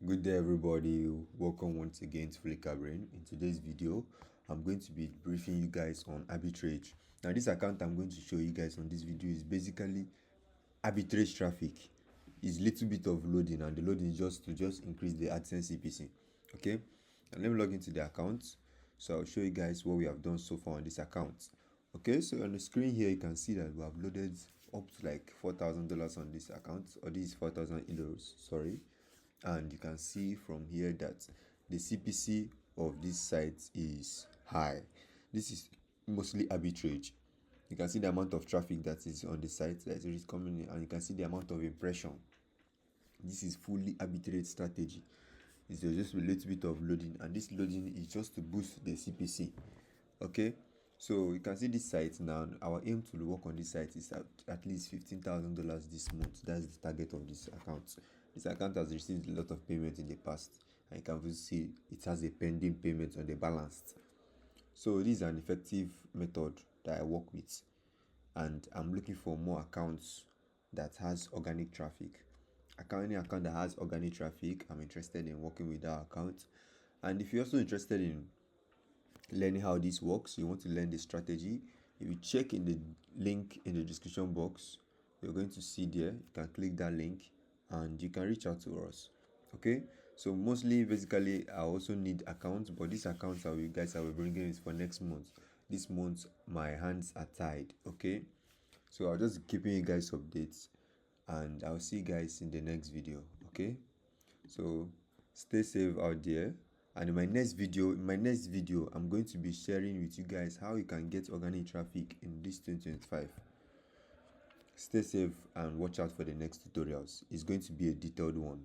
Good day everybody, welcome once again to Flicker Brain. In today's video I'm going to be briefing you guys on arbitrage. Now this account I'm going to show you guys on this video is basically arbitrage traffic. It's little bit of loading, and the loading is just to increase the AdSense CPC. Okay, and let me log into the account. So I'll show you guys what we have done so far on this account. Okay, so on the screen here you can see that we have loaded up to like $4,000 on this account, or this is 4,000 euros, sorry. And you can see from here that the CPC of this site is high. This is mostly arbitrage. You can see the amount of traffic that is on the site that is coming in, and you can see the amount of impression. This is fully arbitrage strategy. It's just a little bit of loading, and this loading is just to boost the CPC. Okay, so you can see this site now. Our aim to work on this site is at least $15,000 this month. That's the target of this account. This account has received a lot of payments in the past, and you can see it has a pending payment on the balance. So this is an effective method that I work with, and I'm looking for more accounts that has organic traffic. Any account that has organic traffic, I'm interested in working with that account. And if you're also interested in learning how this works, you want to learn the strategy, if you check in the link in the description box, you're going to see there. You can click that link and you can reach out to us. Okay, so mostly basically I also need accounts, but these accounts that you guys are bringing is for next month. This month my hands are tied. Okay, so I'll just keeping you guys updates, and I'll see you guys in the next video. Okay, so stay safe out there. And in my next video I'm going to be sharing with you guys how you can get organic traffic in this 2025. Stay safe and watch out for the next tutorials. It's going to be a detailed one.